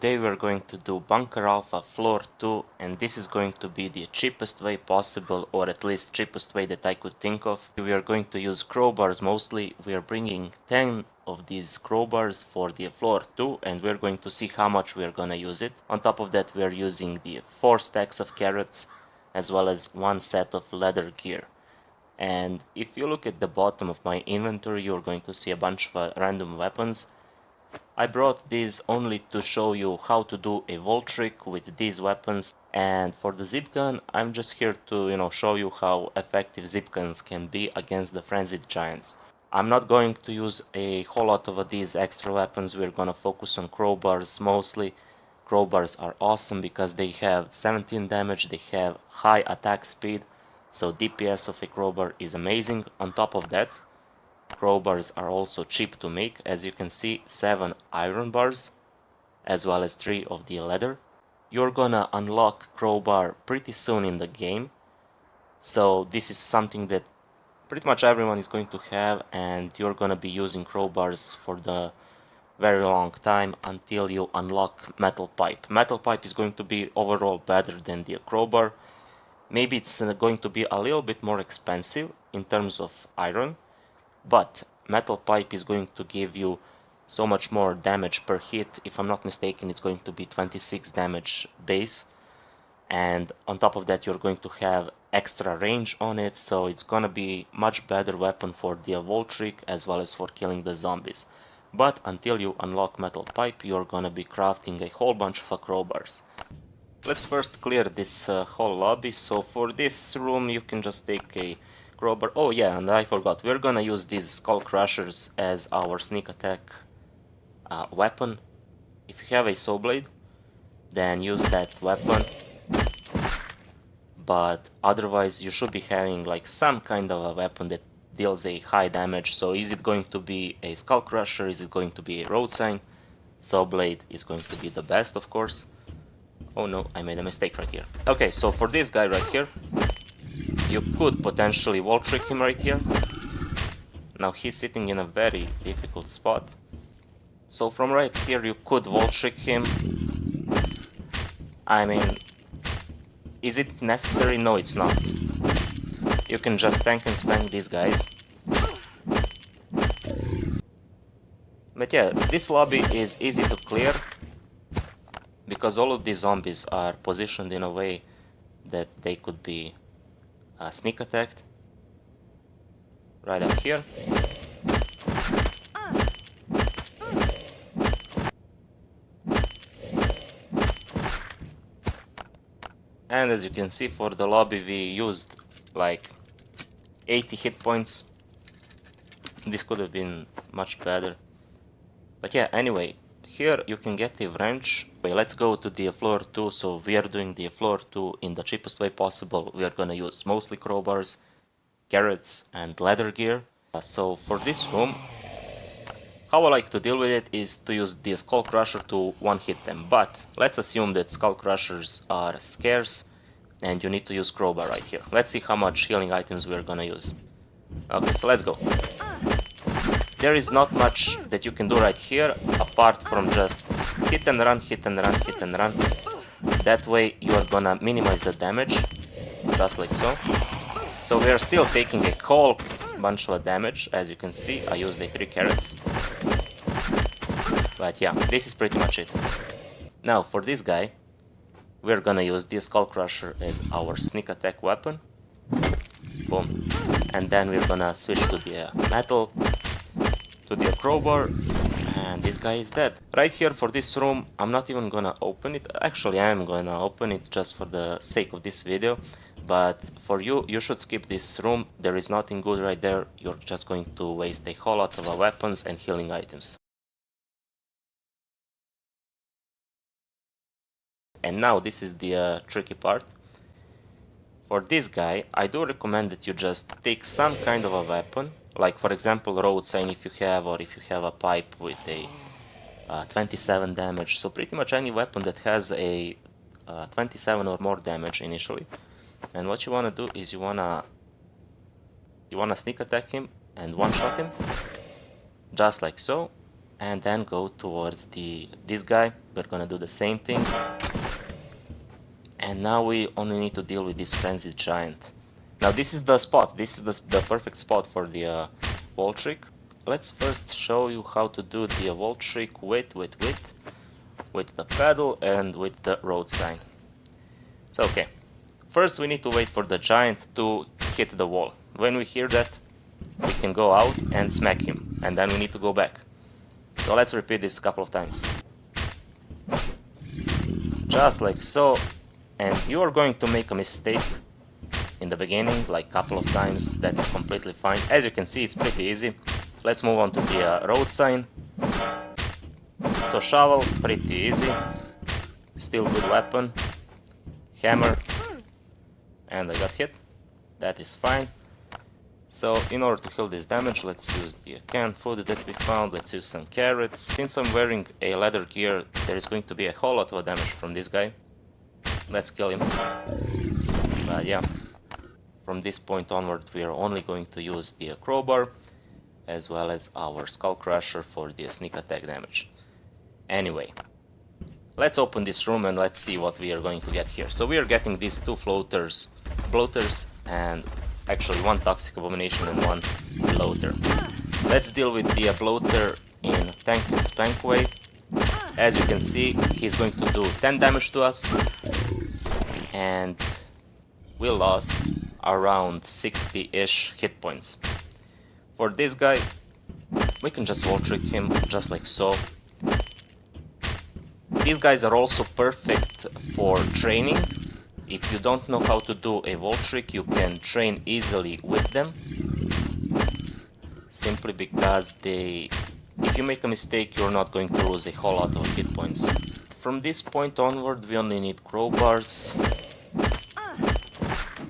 today we're going to do Bunker Alpha Floor 2, and this is going to be the cheapest way possible, or at least cheapest way that I could think of. We are going to use crowbars mostly. We are bringing 10 of these crowbars for the Floor 2, and we're going to see how much we're gonna use it. On top of that, we're using the 4 stacks of carrots, as well as 1 set of leather gear. And if you look at the bottom of my inventory, you're going to see a bunch of random weapons. I brought these only to show you how to do a Walltrick with these weapons, and for the zip gun I'm just here to show you how effective zip guns can be against the frenzied giants. I'm not going to use a whole lot of these extra weapons. We're gonna focus on crowbars mostly. Crowbars are awesome because they have 17 damage, they have high attack speed, so DPS of a crowbar is amazing. On top of that, crowbars are also cheap to make. As you can see, 7 iron bars as well as 3 of the leather. You're gonna unlock crowbar pretty soon in the game, so this is something that pretty much everyone is going to have, and you're gonna be using crowbars for the very long time until you unlock metal pipe. Metal pipe is going to be overall better than the crowbar. Maybe it's going to be a little bit more expensive in terms of iron, but metal pipe is going to give you so much more damage per hit. If I'm not mistaken, it's going to be 26 damage base, and on top of that you're going to have extra range on it, so it's gonna be much better weapon for the Walltrick as well as for killing the zombies. But until you unlock metal pipe, you're gonna be crafting a whole bunch of crowbars. Let's first clear this whole lobby. So for this room you can just take a crowbar. Oh yeah, and I forgot, we're gonna use these skull crushers as our sneak attack weapon. If you have a saw blade, then use that weapon, but otherwise you should be having like some kind of a weapon that deals a high damage. So is it going to be a skull crusher, is it going to be a road sign? Saw blade is going to be the best, of course. Oh no, I made a mistake right here. Okay, so for this guy right here, you could potentially Walltrick him right here. Now he's sitting in a very difficult spot. So from right here you could Walltrick him. I mean, is it necessary? No, it's not. You can just tank and spank these guys. But yeah, this lobby is easy to clear because all of these zombies are positioned in a way that they could be sneak attacked. Right up here. And as you can see, for the lobby we used like 80 hit points. This could have been much better. But yeah, anyway, here you can get a wrench. Okay, let's go to the floor 2. So we are doing the floor 2 in the cheapest way possible. We are gonna use mostly crowbars, carrots and leather gear. So for this room, how I like to deal with it is to use the skull crusher to one-hit them. But let's assume that skull crushers are scarce and you need to use crowbar right here. Let's see how much healing items we're gonna use. Okay, so let's go. There is not much that you can do right here apart from just hit and run, hit and run, hit and run. That way you are gonna minimize the damage, just like so. So we are still taking a whole bunch of damage. As you can see, I used the 3 carrots. But yeah, this is pretty much it. Now for this guy, we're gonna use this skull crusher as our sneak attack weapon. Boom. And then we're gonna switch to the metal, to the crowbar, and this guy is dead. Right here for this room, I'm not even gonna open it. Actually, I am gonna open it just for the sake of this video. But for you, you should skip this room. There is nothing good right there. You're just going to waste a whole lot of weapons and healing items. And now this is the tricky part. For this guy, I do recommend that you just take some kind of a weapon, like for example road sign if you have, or if you have a pipe with a 27 damage. So pretty much any weapon that has a 27 or more damage initially. And what you wanna do is you wanna sneak attack him and one-shot him, just like so, and then go towards this guy we're gonna do the same thing. And now we only need to deal with this frenzied giant. Now this is the spot, this is the perfect spot for the Walltrick. Let's first show you how to do the Walltrick with the pedal and with the road sign. So okay, first we need to wait for the giant to hit the wall. When we hear that, we can go out and smack him, and then we need to go back. So let's repeat this a couple of times. Just like so. And you are going to make a mistake in the beginning, like a couple of times. That is completely fine. As you can see, it's pretty easy. Let's move on to the road sign. So shovel, pretty easy. Still good weapon. Hammer. And I got hit. That is fine. So in order to heal this damage, let's use the canned food that we found. Let's use some carrots. Since I'm wearing a leather gear, there is going to be a whole lot of damage from this guy. Let's kill him. But yeah, from this point onward we are only going to use the crowbar as well as our skull crusher for the sneak attack damage. Anyway, let's open this room and let's see what we are going to get here. So we are getting these two bloaters, and actually one toxic abomination and one bloater. Let's deal with the bloater in tank and spank way. As you can see, he's going to do 10 damage to us, and we lost around 60-ish hit points. For this guy, we can just Walltrick him, just like so. These guys are also perfect for training. If you don't know how to do a Walltrick, you can train easily with them. Simply because if you make a mistake, you're not going to lose a whole lot of hit points. From this point onward, we only need crowbars.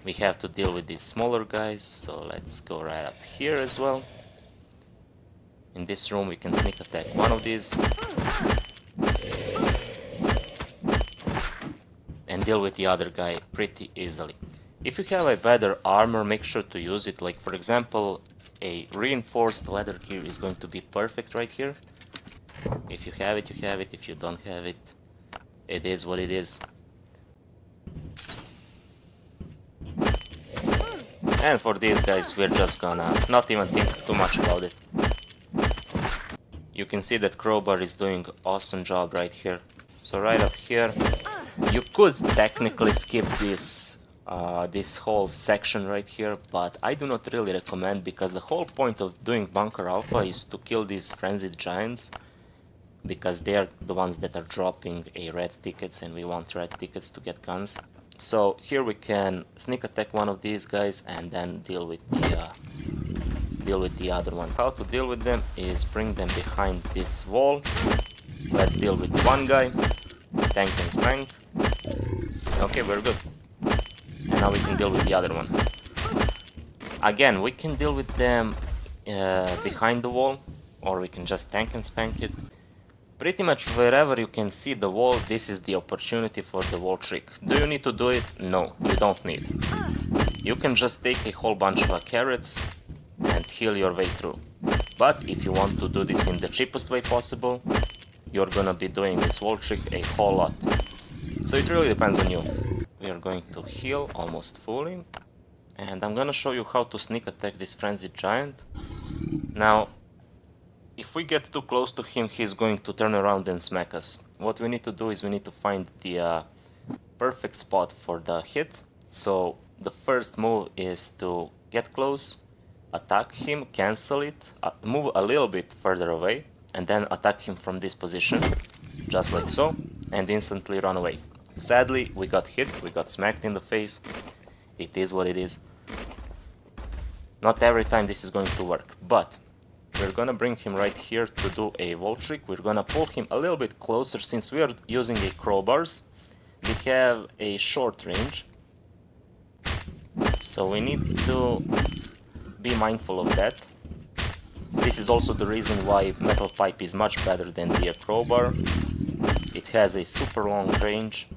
We have to deal with these smaller guys, so let's go right up here as well. In this room we can sneak attack one of these. And deal with the other guy pretty easily. If you have a better armor, make sure to use it. Like for example, a reinforced leather gear is going to be perfect right here. If you have it, you have it. If you don't have it, it is what it is. And for these guys, we're just gonna not even think too much about it. You can see that Crowbar is doing an awesome job right here. So right up here, you could technically skip this this whole section right here, but I do not really recommend, because the whole point of doing Bunker Alpha is to kill these frenzied giants, because they are the ones that are dropping a red tickets, and we want red tickets to get guns. So here we can sneak attack one of these guys and then deal with the other one. How to deal with them is bring them behind this wall. Let's deal with one guy, tank and spank. Okay, we're good. And now we can deal with the other one. Again, we can deal with them behind the wall, or we can just tank and spank it. Pretty much wherever you can see the wall, this is the opportunity for the Walltrick. Do you need to do it? No, you don't need. You can just take a whole bunch of carrots and heal your way through. But if you want to do this in the cheapest way possible, you're gonna be doing this Walltrick a whole lot. So it really depends on you. We are going to heal almost fully, and I'm gonna show you how to sneak attack this frenzied giant. Now, if we get too close to him, he's going to turn around and smack us. What we need to do is we need to find the perfect spot for the hit. So the first move is to get close, attack him, cancel it, move a little bit further away, and then attack him from this position, just like so, and instantly run away. Sadly, we got hit, we got smacked in the face. It is what it is. Not every time this is going to work, but we're gonna bring him right here to do a Walltrick. We're gonna pull him a little bit closer, since we are using a crowbars. They have a short range, so we need to be mindful of that. This is also the reason why metal pipe is much better than the crowbar. It has a super long range,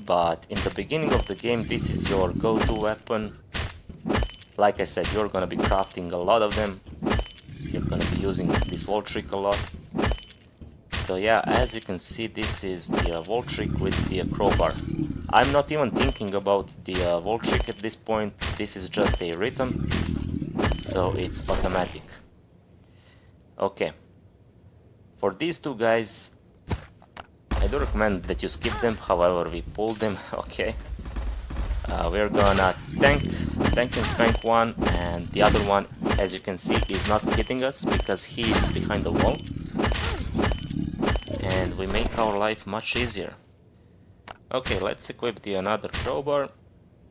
but in the beginning of the game this is your go-to weapon. Like I said, you're gonna be crafting a lot of them. You're gonna be using this Walltrick a lot. So yeah, as you can see, this is the Walltrick with the Crowbar. I'm not even thinking about the Walltrick at this point. This is just a rhythm, so it's automatic. Okay, for these two guys, I do recommend that you skip them, however we pull them. Okay, we're gonna tank and spank one, and the other one, as you can see, is not hitting us because he is behind the wall, and we make our life much easier. Okay, let's equip the another crowbar,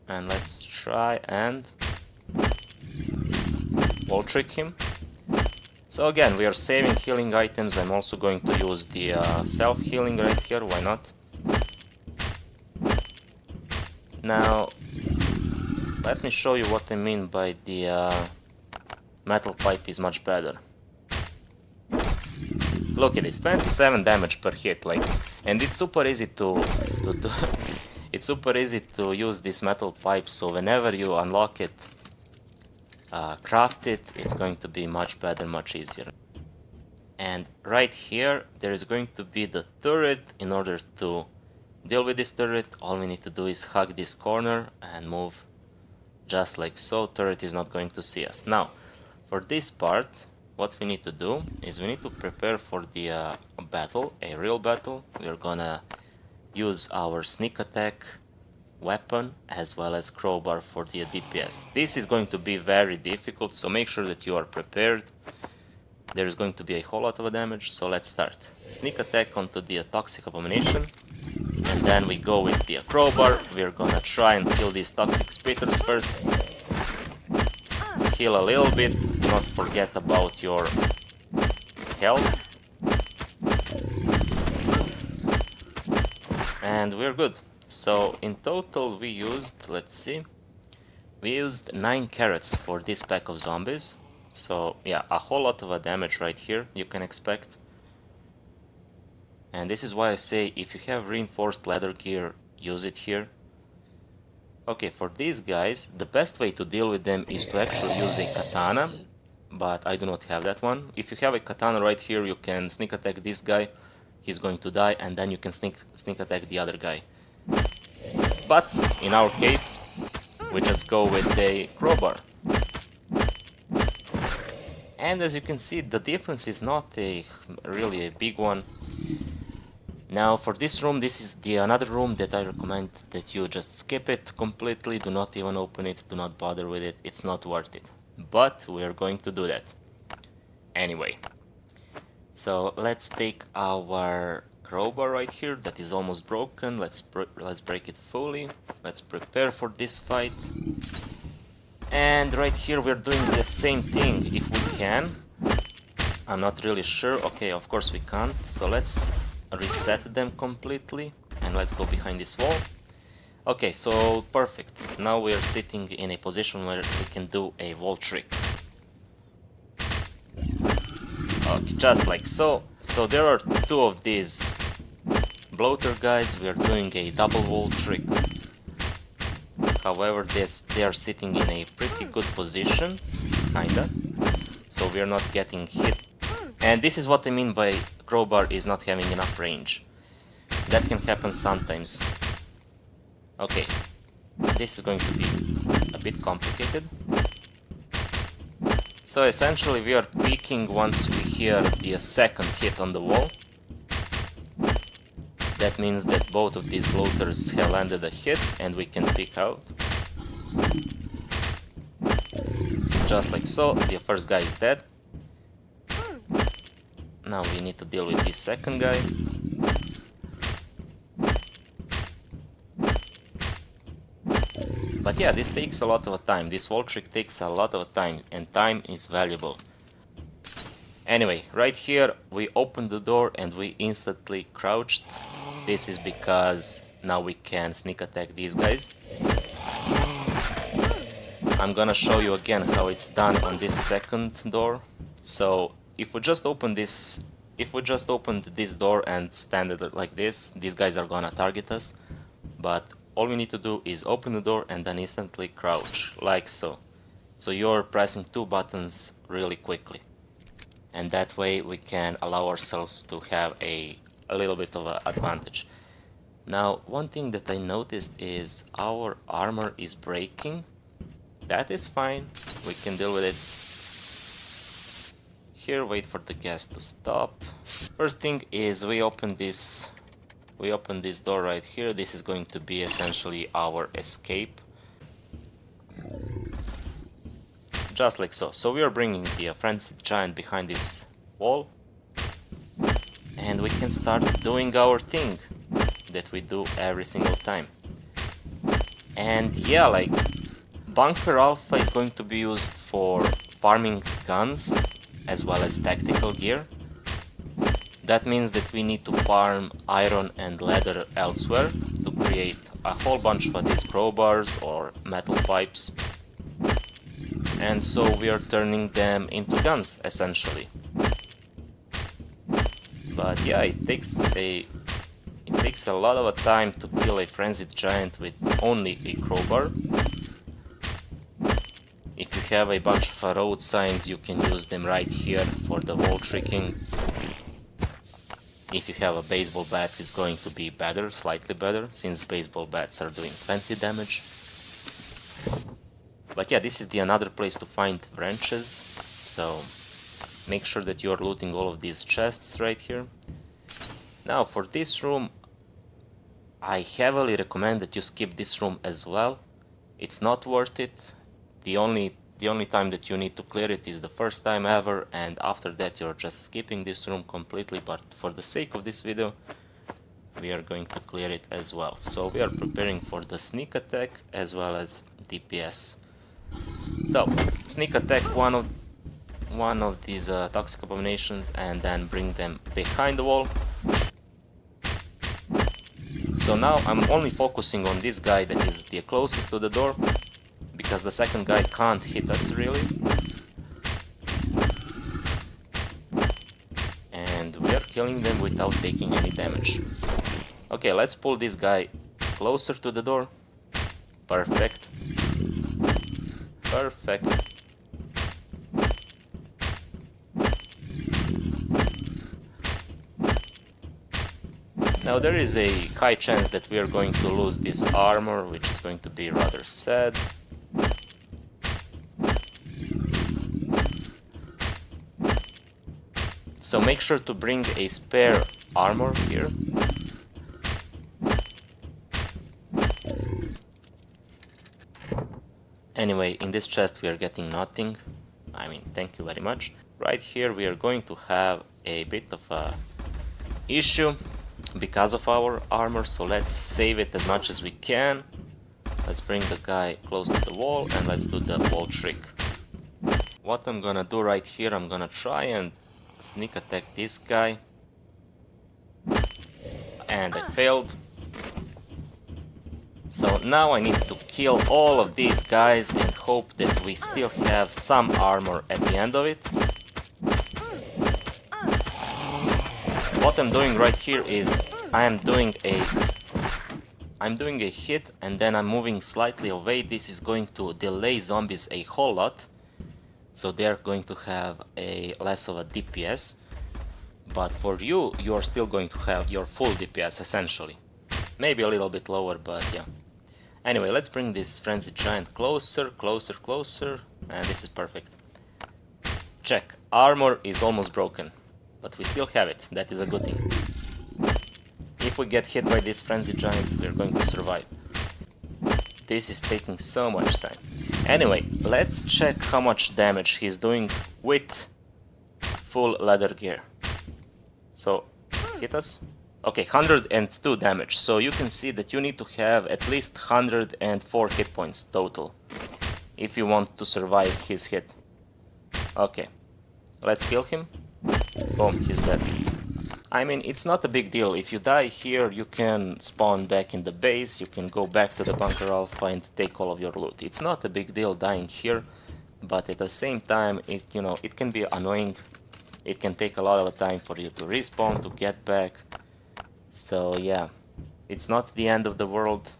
and let's try and wall trick him. So again, we are saving healing items. I'm also going to use the self-healing right here, why not? Now, let me show you what I mean by the metal pipe is much better. Look at this, 27 damage per hit, like, and it's super easy to do. It's super easy to use this metal pipe, so whenever you unlock it, craft it, it's going to be much better, much easier. And right here, there is going to be the turret. In order to deal with this turret, all we need to do is hug this corner and move just like so. Turret is not going to see us. Now, for this part, what we need to do is we need to prepare for the battle, a real battle. We are gonna use our sneak attack weapon as well as crowbar for the DPS. This is going to be very difficult, so make sure that you are prepared. There's going to be a whole lot of damage, so let's start. Sneak attack onto the toxic abomination, and then we go with the crowbar. We're gonna try and kill these toxic spitters first. Heal a little bit, do not forget about your health. And we're good. So in total we used, let's see, we used 9 carrots for this pack of zombies. So yeah, a whole lot of damage right here you can expect. And this is why I say if you have reinforced leather gear, use it here. Okay, for these guys, the best way to deal with them is to actually use a katana, but I do not have that one. If you have a katana right here, you can sneak attack this guy, he's going to die, and then you can sneak attack the other guy. But in our case, we just go with a crowbar. And as you can see, the difference is not really a big one. Now for this room, this is the another room that I recommend that you just skip it completely, do not even open it, do not bother with it, it's not worth it. But we are going to do that anyway. So let's take our crowbar right here that is almost broken. Let's break it fully. Let's prepare for this fight. And right here we're doing the same thing if we can. I'm not really sure. Okay, of course we can't. So let's reset them completely and let's go behind this wall. Okay, so perfect. Now we are sitting in a position where we can do a wall trick. Okay, just like so. So there are 2 of these bloater guys. We are doing a double wall trick. However, they are sitting in a pretty good position, kinda. So we are not getting hit. And this is what I mean by crowbar is not having enough range. That can happen sometimes. Okay, this is going to be a bit complicated. So essentially we are peeking once we hear the second hit on the wall. That means that both of these bloaters have landed a hit and we can peek out. Just like so, the first guy is dead. Now we need to deal with this second guy. But yeah, this takes a lot of time. This wall trick takes a lot of time, and time is valuable. Anyway, right here we opened the door and we instantly crouched. This is because now we can sneak attack these guys. I'm gonna show you again how it's done on this second door. So if we just open this, if we just opened this door and stand it like this, these guys are gonna target us. But all we need to do is open the door and then instantly crouch, like so. So you're pressing 2 buttons really quickly. and that way we can allow ourselves to have a little bit of an advantage. Now, one thing that I noticed is our armor is breaking. That is fine, we can deal with it. Here, wait for the gas to stop. First thing is we open this door right here. This is going to be essentially our escape. Just like so. So we are bringing the frenzied giant behind this wall, and we can start doing our thing that we do every single time. And yeah, like, Bunker Alfa is going to be used for farming guns as well as tactical gear. That means that we need to farm iron and leather elsewhere to create a whole bunch of these crowbars or metal pipes. And so we are turning them into guns, essentially. But yeah, it takes a lot of time to kill a frenzied giant with only a crowbar. If you have a bunch of road signs, you can use them right here for the wall tricking. If you have a baseball bat, it's going to be better, slightly better, since baseball bats are doing 20 damage. But yeah, this is the another place to find wrenches, so make sure that you are looting all of these chests right here. Now for this room, I heavily recommend that you skip this room as well. It's not worth it. The only time that you need to clear it is the first time ever, and after that you're just skipping this room completely. But for the sake of this video, we are going to clear it as well. So we are preparing for the sneak attack as well as DPS. So sneak attack one of these toxic abominations and then bring them behind the wall. So now I'm only focusing on this guy that is the closest to the door, because the second guy can't hit us really. And we are killing them without taking any damage. Okay, let's pull this guy closer to the door. Perfect. Perfect. Now there is a high chance that we are going to lose this armor, which is going to be rather sad. So make sure to bring a spare armor here. Anyway, in this chest we are getting nothing. I mean, thank you very much. Right here we are going to have a bit of a issue because of our armor, so let's save it as much as we can. Let's bring the guy close to the wall and let's do the wall trick. What I'm gonna do right here, I'm gonna try and sneak attack this guy. And I failed. So now I need to kill all of these guys and hope that we still have some armor at the end of it. What I'm doing right here is I'm doing a hit and then I'm moving slightly away. This is going to delay zombies a whole lot, so they're going to have a less of a DPS. But for you, you're still going to have your full DPS essentially. Maybe a little bit lower, but yeah. Anyway, let's bring this frenzied giant closer, closer, closer, and this is perfect. Check. Armor is almost broken, but we still have it. That is a good thing. If we get hit by this frenzied giant, we're going to survive. This is taking so much time. Anyway, let's check how much damage he's doing with full leather gear. So, hit us. Okay, 102 damage, so you can see that you need to have at least 104 hit points total if you want to survive his hit. Okay, let's kill him. Boom, he's dead. I mean, it's not a big deal. If you die here, you can spawn back in the base, you can go back to the Bunker Alfa and take all of your loot. It's not a big deal dying here, but at the same time, it can be annoying. It can take a lot of time for you to respawn, to get back. So yeah, it's not the end of the world.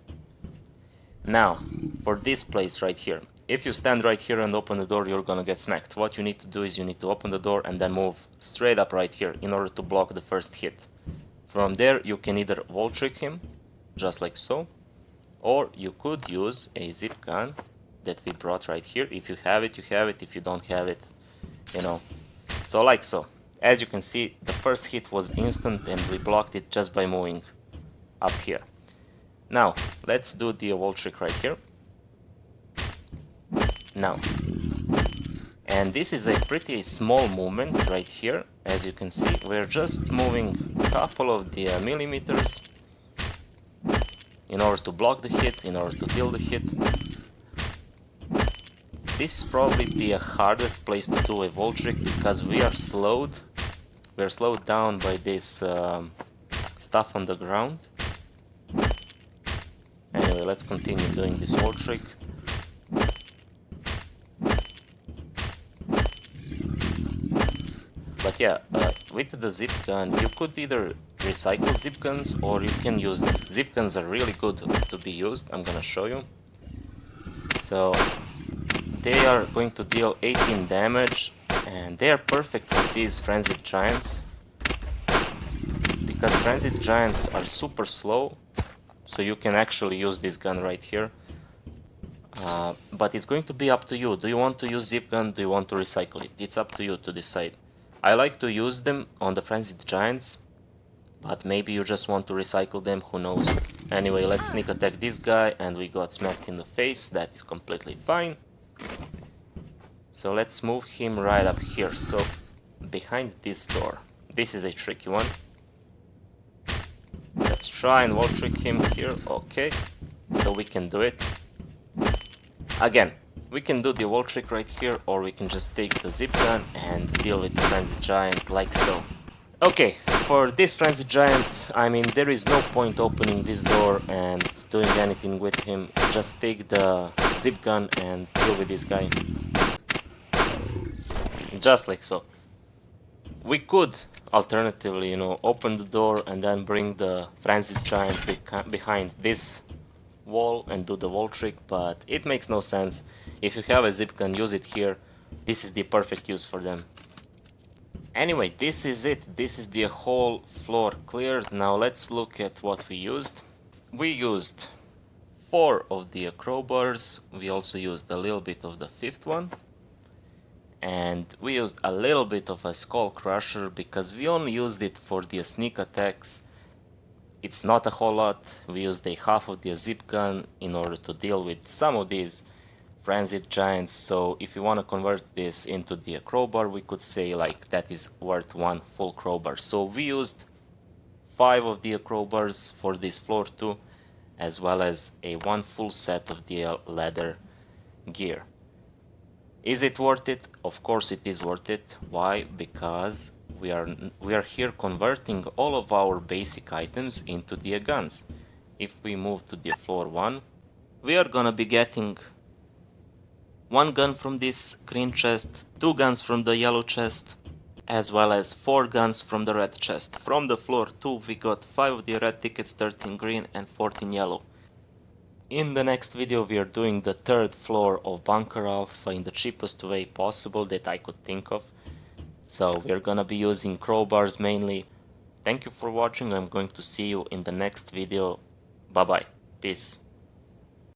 Now, for this place right here, if you stand right here and open the door, you're gonna get smacked. What you need to do is you need to open the door and then move straight up right here in order to block the first hit. From there you can either Walltrick him, just like so, or you could use a zip gun that we brought right here. If you have it, you have it. If you don't have it, you know, so like so. As you can see, the first hit was instant and we blocked it just by moving up here. Now let's do the Walltrick right here. Now, and this is a pretty small movement right here. As you can see, we're just moving a couple of the millimeters in order to block the hit, in order to deal the hit. This is probably the hardest place to do a Walltrick because we are slowed down by this stuff on the ground. Anyway, let's continue doing this Walltrick. But yeah, with the zip gun, you could either recycle zip guns or you can use them. Zip guns are really good to be used. I'm gonna show you. So they are going to deal 18 damage and they are perfect for these frenzied giants because frenzied giants are super slow, so you can actually use this gun right here. But it's going to be up to you. Do you want to use zip gun? Do you want to recycle it? It's up to you to decide. I like to use them on the frenzied giants, but maybe you just want to recycle them, who knows. Anyway, let's sneak attack this guy and we got smacked in the face. That is completely fine. So let's move him right up here. So behind this door. This is a tricky one. Let's try and Walltrick him here. Okay, so we can do it. Again, we can do the Walltrick right here, or we can just take the zip gun and deal with the frenzied giant like so. Okay, for this frenzied giant, I mean, there is no point opening this door and doing anything with him. Just take the zip gun and deal with this guy. Just like so. We could alternatively, you know, open the door and then bring the frenzied giant behind this wall and do the Walltrick, but it makes no sense. If you have a zip gun, use it here. This is the perfect use for them. Anyway, this is it. This is the whole floor cleared. Now let's look at what we used. We used 4 of the crowbars. We also used a little bit of the 5th one. And we used a little bit of a skull crusher because we only used it for the sneak attacks. It's not a whole lot. We used a half of the zip gun in order to deal with some of these frenzied giants. So if you want to convert this into the crowbar, we could say like that is worth 1 full crowbar. So we used 5 of the crowbars for this floor too, as well as a 1 full set of the leather gear. Is it worth it? Of course it is worth it. Why? Because we are here converting all of our basic items into the guns. If we move to the floor 1, we are gonna be getting 1 gun from this green chest, 2 guns from the yellow chest, as well as 4 guns from the red chest. From the floor 2 we got 5 of the red tickets, 13 green and 14 yellow. In the next video we are doing the 3rd floor of Bunker Alfa in the cheapest way possible that I could think of. So we're gonna be using crowbars mainly. Thank you for watching. I'm going to see you in the next video. Bye bye. Peace.